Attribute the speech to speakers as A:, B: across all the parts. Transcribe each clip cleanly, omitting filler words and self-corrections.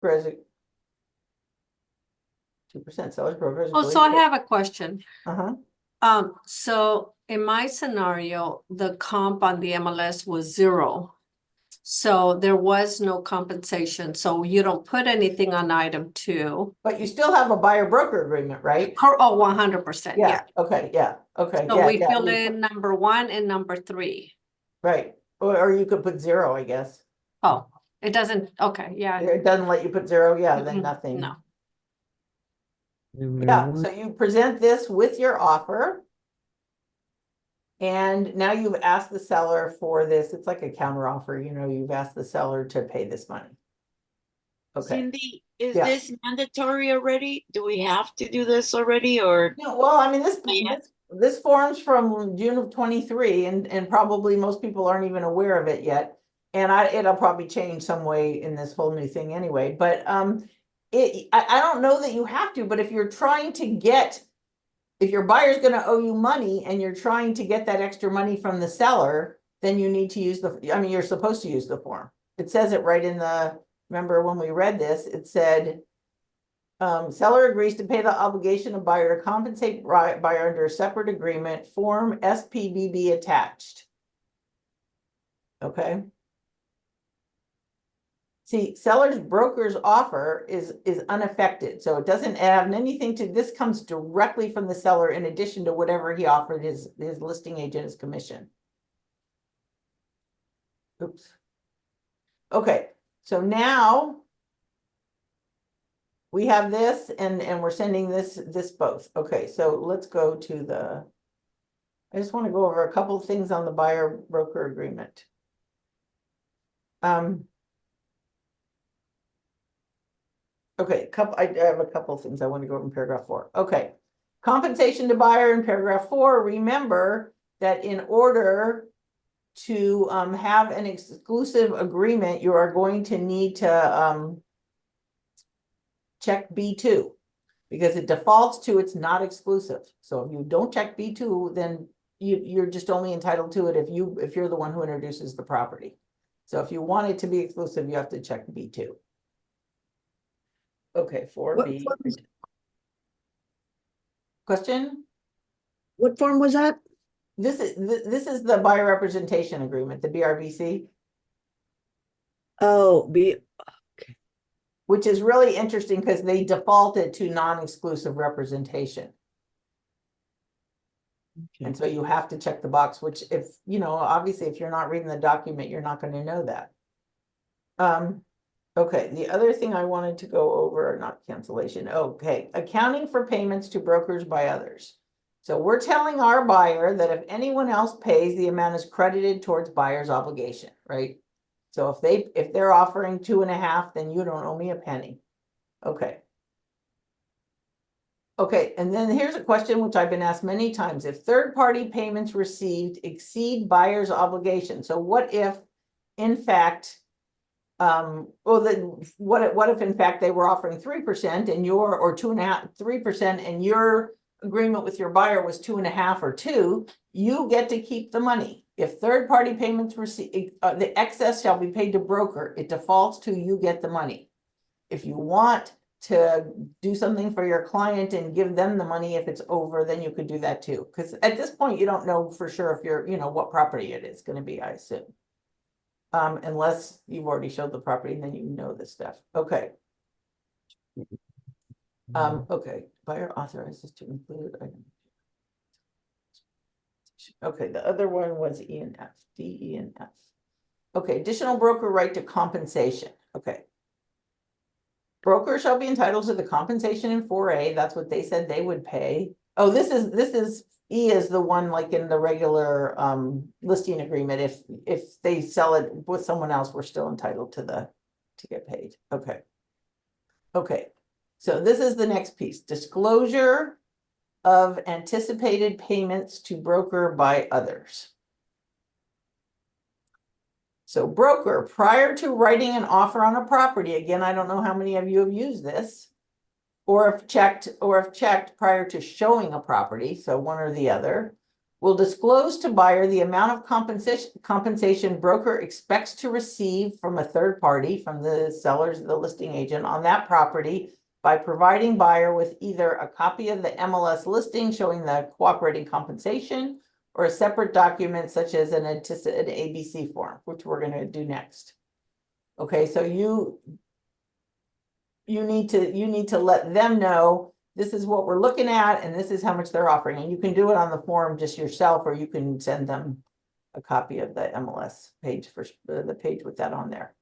A: Brokerage 2% sellers brokerage.
B: Oh, so I have a question.
A: Uh-huh.
B: So in my scenario, the comp on the MLS was 0. So there was no compensation. So you don't put anything on item 2.
A: But you still have a buyer broker agreement, right?
B: Oh, 100%. Yeah.
A: Okay, yeah, okay,
B: So
A: yeah,
B: we
A: yeah,
B: fill in number 1 and number 3.
A: right. Or you could put 0, I guess.
B: Oh, it doesn't, okay, yeah.
A: It doesn't let you put 0, yeah, then
B: Mm-mm,
A: nothing.
B: No.
A: Yeah, so you present this with your offer. And now you've asked the seller for this. It's like a counter offer, you know, you've asked the seller to pay this money. Okay.
C: Cindy, is
A: Yeah.
C: this mandatory already? Do we have to do this already, or?
A: No, well, I mean,
C: Yeah.
A: this form's from June of 23, and probably most people aren't even aware of it yet. And it'll probably change some way in this whole new thing anyway, but I don't know that you have to, but if you're trying to get, if your buyer's gonna owe you money and you're trying to get that extra money from the seller, then you need to use I mean, you're supposed to use the form. It says it right in the, remember when we read this, it said, seller agrees to pay the obligation of buyer to compensate buyer under a separate agreement, form SPBB attached. Okay. See, seller's broker's offer is unaffected, so it doesn't have anything to, this comes directly from the seller in addition to whatever he offered his listing agent as commission. Oops. Okay, so now we have this and we're sending this both. Okay, so let's go to the, I just want to go over a couple of things on the buyer broker agreement. Okay, I have a couple of things I want to go over in paragraph 4. Okay, compensation to buyer in paragraph 4. Remember that in order to have an exclusive agreement, you are going to need to check B2 because it defaults to it's not exclusive. So if you don't check B2, then you're just only entitled to it if you're the one who introduces the property. So if you want it to be exclusive, you have to check B2. Okay, 4B. Question?
D: What form was that?
A: This is the buyer representation agreement, the BRBC,
D: Oh,
A: which is really interesting because they defaulted to non-exclusive representation. And so you have to check the box, which if, you know, obviously if you're not reading the document, you're not going to know that. Okay, the other thing I wanted to go over, not cancellation. Okay, accounting for payments to brokers by others. So we're telling our buyer that if anyone else pays, the amount is credited towards buyer's obligation, right? So if they're offering 2.5, then you don't owe me a penny. Okay. Okay, and then here's a question which I've been asked many times. If third-party payments received exceed buyer's obligation, so what if, in fact, well, then what if in fact they were offering 3% and or 2.5, 3%, and your agreement with your buyer was 2.5 or 2, you get to keep the money. If third-party payments receive, the excess shall be paid to broker. It defaults to you get the money. If you want to do something for your client and give them the money if it's over, then you could do that too. Because at this point, you don't know for sure if you're, you know, what property it is going to be, I assume. Unless you've already showed the property and then you know this stuff. Okay. Okay, buyer authorizes to include item. Okay, the other one was E and F, D, E, and F. Okay, additional broker right to compensation. Okay. Broker shall be entitled to the compensation in 4A. That's what they said they would pay. Oh, this is E is the one like in the regular listing agreement. If they sell it with someone else, we're still entitled to get paid. Okay. Okay. So this is the next piece. Disclosure of anticipated payments to broker by others. So broker, prior to writing an offer on a property, again, I don't know how many of you have used this, or if checked prior to showing a property, so one or the other, will disclose to buyer the amount of compensation broker expects to receive from a third party, from the sellers, the listing agent on that property by providing buyer with either a copy of the MLS listing showing the cooperating compensation or a separate document such as an ABC form, which we're going to do next. Okay, so you need to let them know this is what we're looking at and this is how much they're offering. And you can do it on the form just yourself, or you can send them a copy of the MLS page for the page with that on there.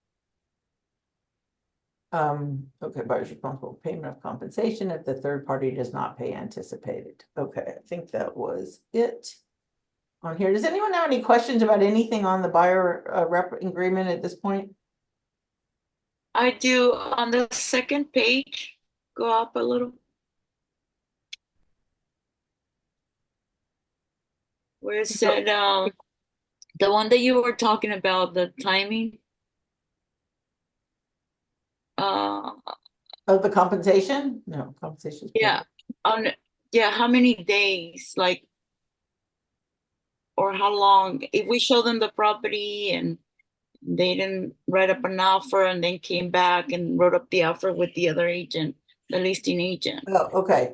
A: Okay, buyer's responsible for payment of compensation if the third party does not pay anticipated. Okay, I think that was it on here. Does anyone have any questions about anything on the buyer rep agreement at this point?
C: I do. On the second page, go up a little. Where it said, the one that you were talking about, the timing.
A: Of the compensation? No, compensation.
C: Yeah, yeah, how many days, like, or how long, if we show them the property and they didn't write up an offer and then came back and wrote up the offer with the other agent, the listing agent,
A: Oh, okay,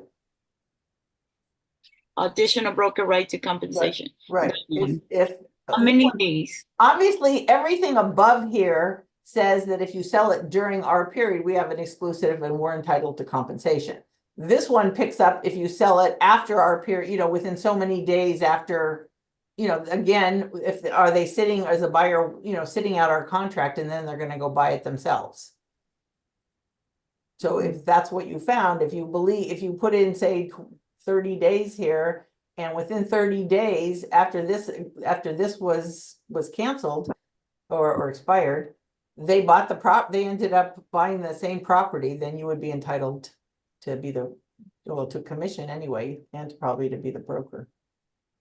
C: additional broker right to compensation.
A: right. If
C: How many days?
A: obviously, everything above here says that if you sell it during our period, we have an exclusive and we're entitled to compensation. This one picks up if you sell it after our period, you know, within so many days after, you know, again, if are they sitting as a buyer, you know, sitting out our contract and then they're going to go buy it themselves. So if that's what you found, if you put in, say, 30 days here, and within 30 days after this was canceled or expired, they ended up buying the same property, then you would be entitled to be to commission anyway, and probably to be the broker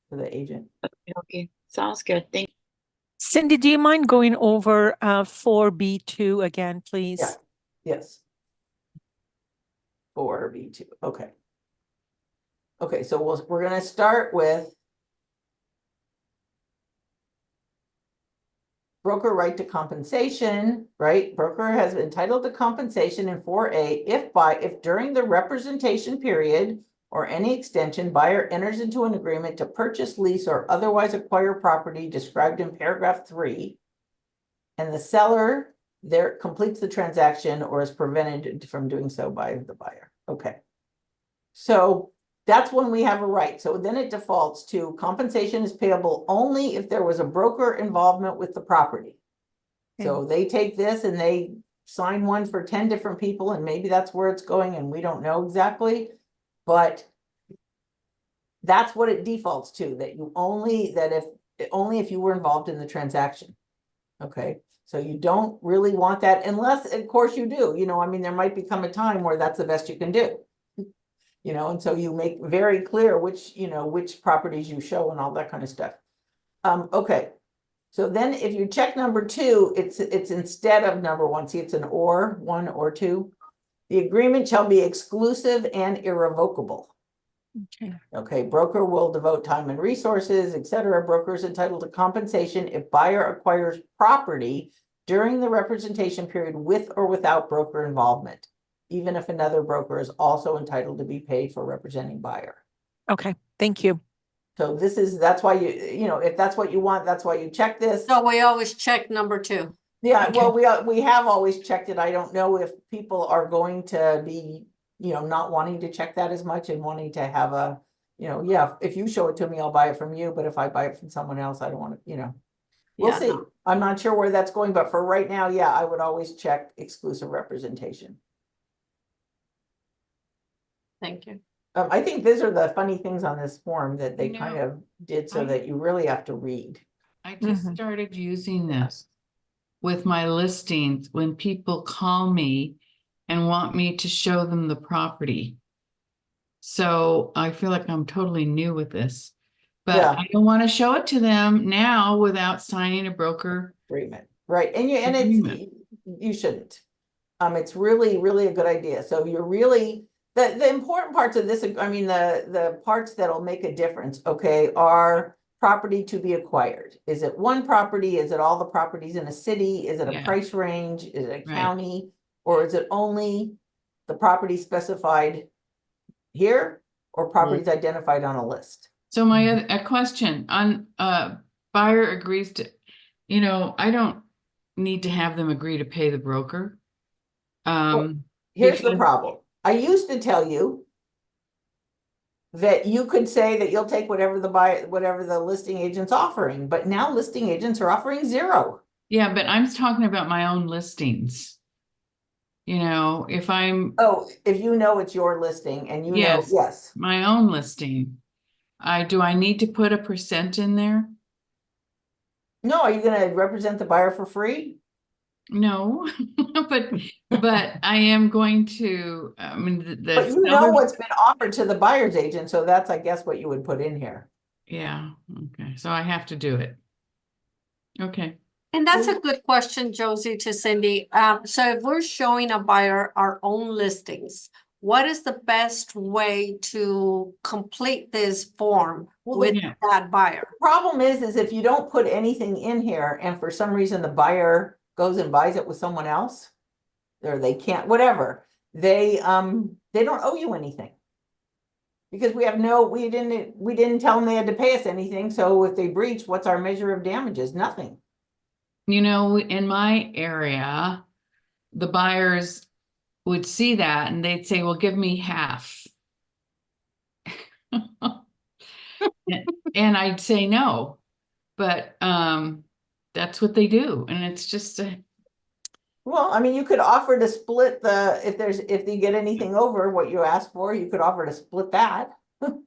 A: for the agent.
C: Okay, sounds good. Thank you.
E: Cindy, do you mind going over 4B2 again, please?
A: Yeah. Yes. 4B2. Okay. Okay, so we're going to start with broker right to compensation, right? Broker has entitled to compensation in 4A if during the representation period or any extension, buyer enters into an agreement to purchase, lease, or otherwise acquire property described in paragraph 3, and the seller there completes the transaction or is prevented from doing so by the buyer. Okay. So that's when we have a right. So then it defaults to compensation is payable only if there was a broker involvement with the property. So they take this and they sign one for 10 different people, and maybe that's where it's going and we don't know exactly, but that's what it defaults to, that only if you were involved in the transaction. Okay. So you don't really want that unless, of course, you do, you know, I mean, there might become a time where that's the best you can do. You know, and so you make very clear which properties you show and all that kind of stuff. Okay. So then if you check number 2, it's instead of number 1, see, it's an or, 1 or 2. The agreement shall be exclusive and irrevocable.
E: Okay.
A: Okay, broker will devote time and resources, etc. Broker is entitled to compensation if buyer acquires property during the representation period with or without broker involvement, even if another broker is also entitled to be paid for representing buyer.
E: Okay, thank you.
A: So that's why you know, if that's what you want, that's why you check this.
B: So we always check number 2.
A: Yeah,
E: Okay.
A: well, we have always checked it. I don't know if people are going to be, you know, not wanting to check that as much and wanting to have a, you know, yeah, if you show it to me, I'll buy it from you. But if I buy it from someone else, I don't want to, you know, we'll
B: Yeah,
A: see.
B: no.
A: I'm not sure where that's going, but for right now, yeah, I would always check exclusive representation.
B: Thank you.
A: I think these are the funny things on this form that they
F: You
A: kind
F: know,
A: of did so
F: I-
A: that you really have to read.
F: I just
E: Mhm.
F: started using this with my listings when people call me and want me to show them the property. So I feel like I'm totally new with this, but
A: Yeah.
F: I don't want to show it to them now without signing a broker.
A: Agreement, right, and
F: Agreement.
A: you shouldn't. It's really, really a good idea. So you're really, The important parts of this, I mean, the parts that'll make a difference, okay, are property to be acquired. Is it one property? Is it all the properties in a city? Is it a
F: Yeah.
A: price range? Is it a
F: Right.
A: county? Or is it only the property specified here or properties identified on a list?
F: So my other, a question on, buyer agrees to, I don't need to have them agree to pay the broker.
A: Here's the
F: Because-
A: problem. I used to tell you that you could say that you'll take whatever the listing agent's offering, but now listing agents are offering 0.
F: Yeah, but I'm talking about my own listings. If I'm,
A: Oh, if you know it's your listing and you know, yes.
F: my own listing, do I need to put a % in there?
A: No, are you gonna represent the buyer for free?
F: No, but I am going to, I mean, the
A: But you know
F: seller-
A: what's been offered to the buyer's agent, so that's, I guess, what you would put in here.
F: Yeah, okay, so I have to do it. Okay,
B: And that's a good question, Josie, to Cindy. So if we're showing a buyer our own listings, what is the best way to complete this form
A: Well,
B: with
F: yeah.
B: that buyer?
A: Problem is if you don't put anything in here and for some reason the buyer goes and buys it with someone else, or they can't, whatever, they don't owe you anything. Because we didn't tell them they had to pay us anything, so if they breach, what's our measure of damages? Nothing.
F: In my area, the buyers would see that and they'd say, well, give me half. And I'd say no, but that's what they do. And it's just,
A: Well, I mean, you could offer to split if you get anything over what you asked for, you could offer to split that.
F: but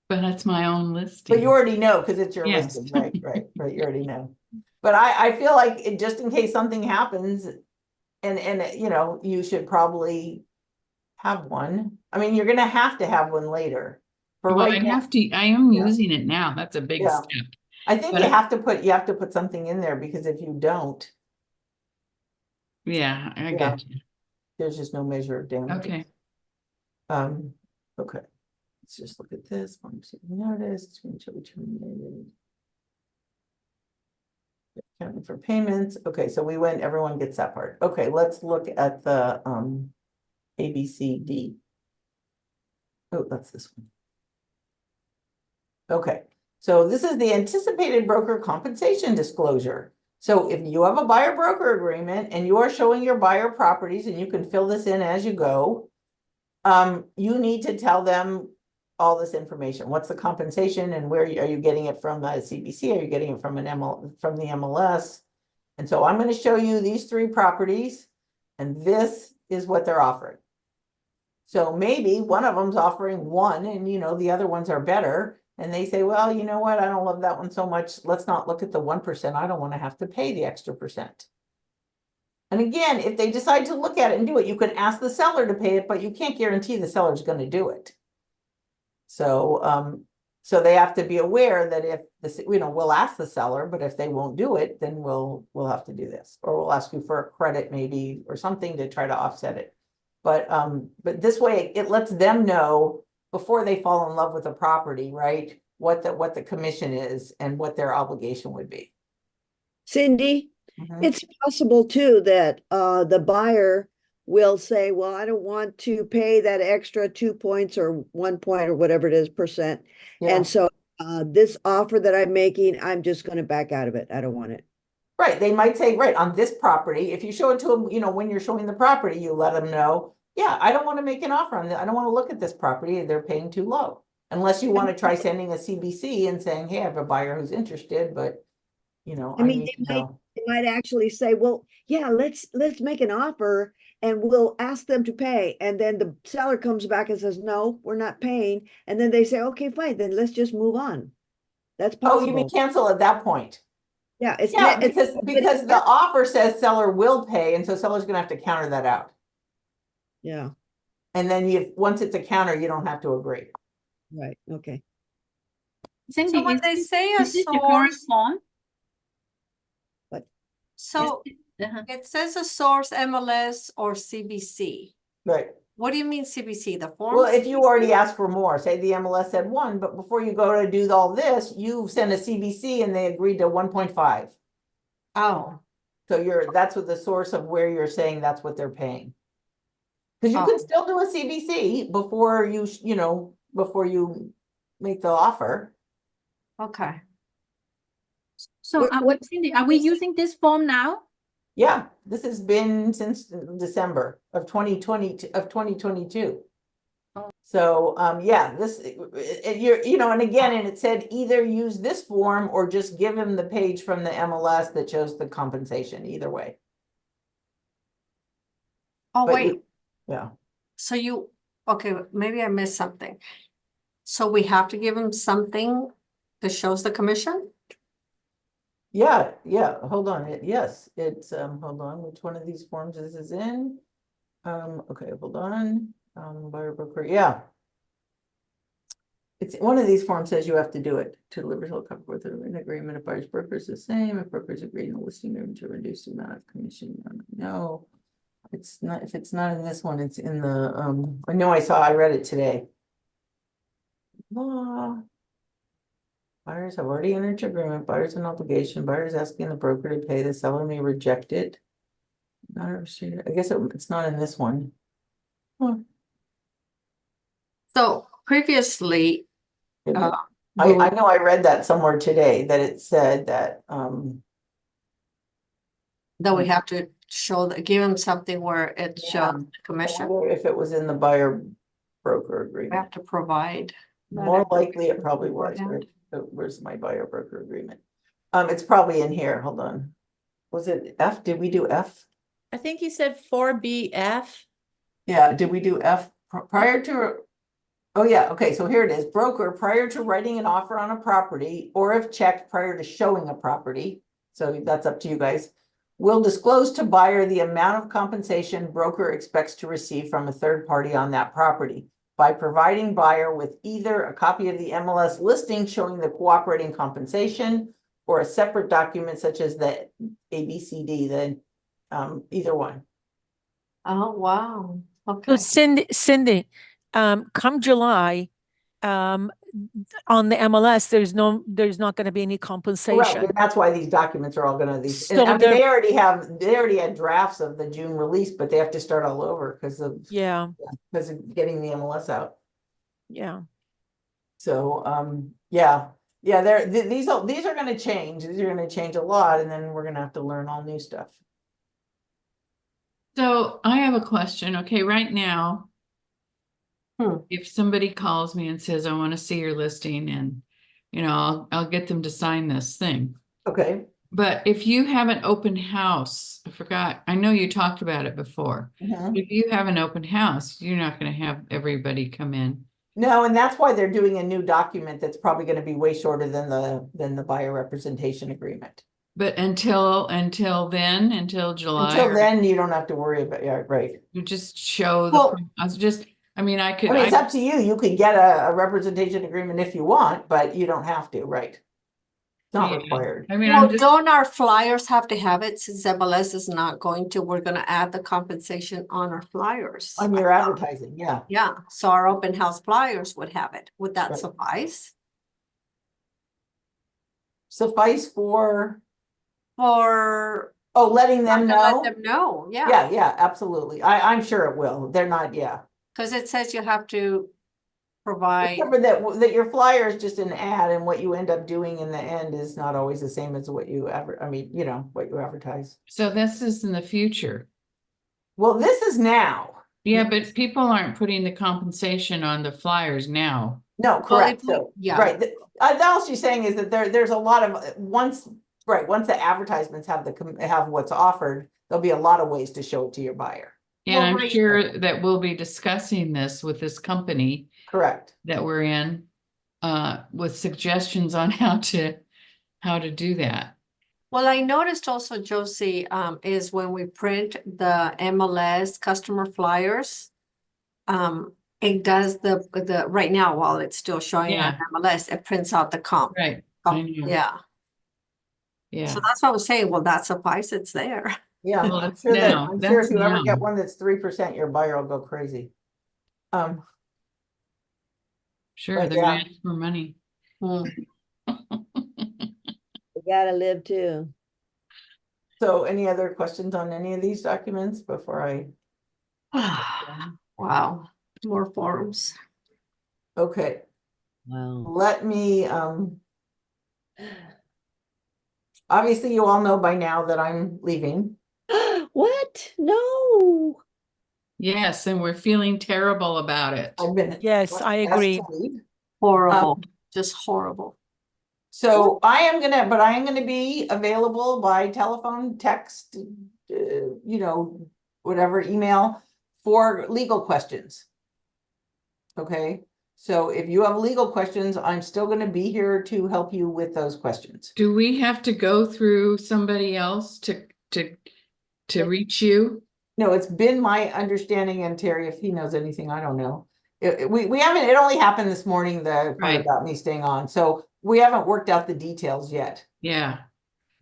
F: that's my own listing.
A: But you already know, because it's your
F: Yes.
A: listing, right, you already know. But I feel like just in case something happens, and you should probably have one. I mean, you're gonna have to have one later. For
F: Well,
A: right now,
F: I am
A: Yeah.
F: using it now. That's a big
A: Yeah.
F: step.
A: I think
F: but-
A: you have to put something in there, because if you don't,
F: Yeah, I got you.
A: there's just no measure of damage.
F: Okay.
A: Okay. Let's just look at this. Notice, screenshot we terminated. Accounting for payments. Okay, so everyone gets that part. Okay, let's look at the ABCD. Oh, that's this one. Okay, so this is the anticipated broker compensation disclosure. So if you have a buyer broker agreement and you are showing your buyer properties, and you can fill this in as you go, you need to tell them all this information. What's the compensation and where are you getting it from? The CBC? Are you getting it from from the MLS? And so I'm going to show you these 3 properties, and this is what they're offering. So maybe one of them's offering 1, and the other ones are better. And they say, well, you know what? I don't love that one so much. Let's not look at the 1%. I don't want to have to pay the extra %. And again, if they decide to look at it and do it, you can ask the seller to pay it, but you can't guarantee the seller's going to do it. So, so they have to be aware that if we'll ask the seller, but if they won't do it, then we'll have to do this, or we'll ask you for a credit maybe, or something to try to offset it. But this way it lets them know before they fall in love with the property, right? What the commission is and what their obligation would be.
D: Cindy,
A: Mhm.
D: it's possible too that the buyer will say, well, I don't want to pay that extra 2 points or 1 point or whatever it is %.
A: Yeah.
D: And so this offer that I'm making, I'm just going to back out of it. I don't want it.
A: Right, they might say, right, on this property, if you show it to them, when you're showing the property, you let them know, yeah, I don't want to make an offer on that. I don't want to look at this property. They're paying too low. Unless you want to try sending a CBC and saying, hey, I have a buyer who's interested, but
D: I mean,
A: need to know.
D: they might actually say, well, yeah, let's make an offer and we'll ask them to pay. And then the seller comes back and says, no, we're not paying. And then they say, okay, fine, then let's just move on. That's
A: Oh, you mean
D: possible.
A: cancel at that point?
D: Yeah, it's
A: Yeah,
D: not, it's,
A: because the offer says seller will pay, and so seller's gonna have to counter that out.
D: yeah,
A: And then once it's a counter, you don't have to agree.
D: right, okay.
C: Cindy,
B: So when they say a
C: is it the
B: source,
C: correspond?
B: so
C: Uh-huh.
B: it says a source MLS or CBC.
A: Right.
B: What do you mean CBC, the form?
A: Well, if you
B: CBC?
A: already asked for more, say the MLS said 1, but before you go to do all this, you send a CBC and they agreed to 1.5.
B: Oh,
A: So that's what the source of where you're saying that's what they're paying. Because you
B: Oh.
A: can still do a CBC before before you make the offer.
B: okay.
G: So,
D: what-
G: Cindy, are we using this form now?
A: Yeah, this has been since December of 2022.
G: Oh.
A: So, yeah, and again, and it said either use this form or just give him the page from the MLS that shows the compensation, either way.
B: Oh,
A: But
B: wait,
A: yeah,
B: so okay, maybe I missed something. So we have to give them something that shows the commission?
A: yeah, hold on, yes, it's, hold on, which one of these forms this is in? Okay, hold on, buyer broker, yeah. It's one of these forms says you have to do it to deliver to cover with an agreement. If buyer's broker is the same, if brokers agree in a listing agreement to reduce the amount of commission. No, it's not. If it's not in this one, it's in the. I know I read it today. Law. Buyers have already entered into agreement. Buyers an obligation. Buyers asking the broker to pay. The seller may reject it. Not I guess it's not in this one. Huh.
B: So previously,
A: Maybe.
B: uh,
A: I know I read that somewhere today that it said that
B: that we have to give them something where it
A: Yeah.
B: shows the
A: I
B: commission,
A: wonder if it was in the buyer broker
B: we
A: agreement.
B: have to provide. that
A: More likely it
B: information
A: probably was.
B: beforehand.
A: Where's my buyer broker agreement? It's probably in here. Hold on. Was it F? Did we do F?
H: I think you said 4BF.
A: Yeah, did we do F prior to? Oh, yeah. Okay, so here it is. Broker prior to writing an offer on a property or if checked prior to showing a property. So that's up to you guys. Will disclose to buyer the amount of compensation broker expects to receive from a third party on that property by providing buyer with either a copy of the MLS listing showing the cooperating compensation or a separate document such as the ABCD, either one.
B: Oh, wow,
E: So
B: okay.
E: Cindy, come July, on the MLS, there's not gonna be any
A: Correct,
E: compensation.
A: and that's why these documents are all gonna, and
E: So
A: I mean,
E: they're-
A: they already had drafts of the June release, but they have to start all over because of
E: Yeah,
A: getting the MLS out.
E: yeah.
A: So, yeah, these are gonna change. These are gonna change a lot, and then we're gonna have to learn all new stuff.
F: So I have a question. Okay, right now, if somebody calls me and says, I want to see your listing and, I'll get them to sign this thing.
A: Okay.
F: But if you have an open house, I know you talked about it before.
A: Mhm.
F: If you have an open house, you're not going to have everybody come in.
A: No, and that's why they're doing a new document that's probably gonna be way shorter than the buyer representation agreement.
F: But until then, until July,
A: Until then, you don't have to worry about, yeah, right.
F: you just show
B: Well-
F: I mean, I could,
A: I mean, it's up to you. You could get a representation agreement if you want, but you don't have to, right? It's not
F: Yeah.
A: required.
F: I mean,
B: Well,
F: I'm just,
B: don't our flyers have to have it since MLS is not going to, we're gonna add the compensation on our flyers.
A: On your advertising, yeah.
B: Yeah, so our open house flyers would have it. Would that
A: Right.
B: suffice?
A: Suffice for,
B: For,
A: letting them
B: to let
A: know.
B: them know, yeah,
A: Yeah, absolutely. I'm sure it will. They're not, yeah.
B: because it says you have to provide,
A: Except for that your flyer is just an ad and what you end up doing in the end is not always the same as what you what you advertise.
F: so this is in the future.
A: Well, this is now.
F: Yeah, but people aren't putting the compensation on the flyers now.
A: No,
B: Well,
A: correct.
B: if we-
A: So,
B: yeah.
A: right. All she's saying is that there's a lot of, once the advertisements have what's offered, there'll be a lot of ways to show it to your buyer.
F: And
B: Well,
F: I'm
B: right.
F: sure that we'll be discussing this with this company
A: Correct.
F: that we're in, with suggestions on how to do that.
B: well, I noticed also, Josie, is when we print the MLS customer flyers, it does right now, while it's still showing on
F: Yeah.
B: MLS, it prints out the comp.
F: Right, I
B: comp,
F: know.
B: Yeah,
F: Yeah.
B: so that's what I was saying, well, that suffice, it's there.
A: Yeah,
F: Well,
A: I'm
F: it's
A: sure
F: now.
A: if you ever
F: That's
A: get
F: now.
A: one that's 3%, your buyer will go crazy.
F: Sure,
A: But
F: they're gonna
A: yeah.
F: ask for money.
B: Hmm.
D: We gotta live too.
A: So any other questions on any of these documents before I?
B: Wow, more forms.
A: Okay,
D: Wow.
A: let me, obviously you all know by now that I'm leaving.
D: What? No.
F: Yes, and we're feeling terrible about it.
A: I've been.
E: Yes, I
A: asked
E: agree.
A: to leave.
B: Horrible, just horrible.
A: So I am gonna be available by telephone, text, you know, whatever, email for legal questions. Okay, so if you have legal questions, I'm still gonna be here to help you with those questions.
F: Do we have to go through somebody else to reach you?
A: No, it's been my understanding, and Terry, if he knows anything, I don't know. We haven't, it only happened this morning, the part
F: Right.
A: about me staying on, so we haven't worked out the details yet.
F: Yeah.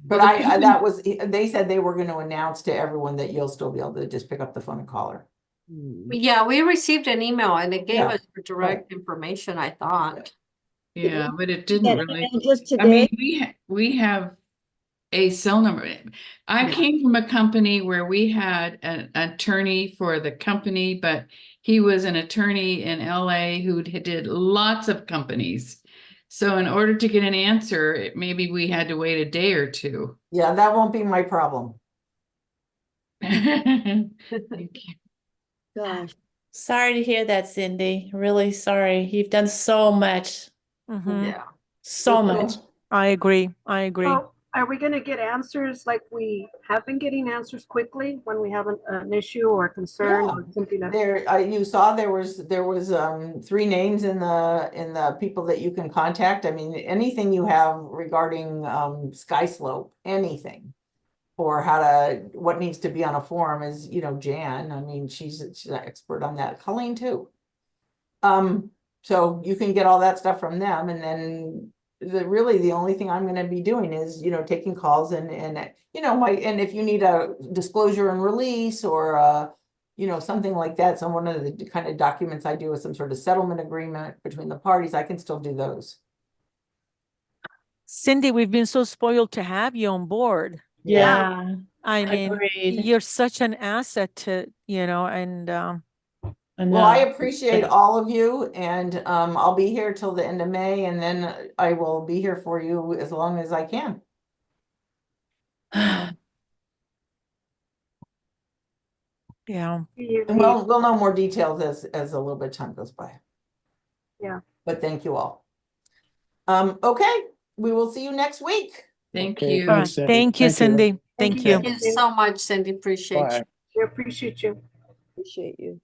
A: But
F: Well, the company-
A: that was, they said they were gonna announce to everyone that you'll still be able to just pick up the phone and call her.
B: Yeah, we received an email and it gave
A: Yeah,
B: us direct information, I thought.
F: Yeah, but it
D: That
F: didn't really,
D: email just
F: I mean,
D: today?
F: we have a cell number. I
B: Yeah.
F: came from a company where we had an attorney for the company, but he was an attorney in LA who did lots of companies. So in order to get an answer, maybe we had to wait a day or two.
A: yeah, that won't be my problem.
F: Thank you.
D: Gosh.
H: Sorry to hear that, Cindy. Really sorry. You've done so much,
E: Mhm.
B: Yeah.
H: so much.
E: I agree. I agree.
I: So are we gonna get answers like we have been getting answers quickly when we have an issue or a concern
A: Yeah.
I: or something that?
A: There, you saw there was 3 names in the people that you can contact. I mean, anything you have regarding sky slope, anything. Or what needs to be on a form is, Jan, I mean, she's an expert on that, Colleen too. So you can get all that stuff from them, and then really the only thing I'm gonna be doing is, taking calls and and if you need a disclosure and release or something like that, so one of the kind of documents I do is some sort of settlement agreement between the parties, I can still do those.
E: Cindy, we've been so spoiled to have you on board.
H: Yeah,
E: I mean,
H: agreed.
E: you're such an asset to, and
A: Well, I
H: know.
A: appreciate all of you, and I'll be here till the end of May, and then I will be here for you as long as I can.
E: yeah.
I: You
A: And
I: leave?
A: we'll know more details as a little bit of time goes by.
I: Yeah.
A: But thank you all. Okay, we will see you next week.
F: Thank
J: Okay,
F: you.
E: All right.
J: thanks, Cindy.
E: Thank you,
J: Thank you.
E: Cindy. Thank you.
B: Thank you so much, Cindy. Appreciate you.
J: Bye.
I: We appreciate you.
D: Appreciate you.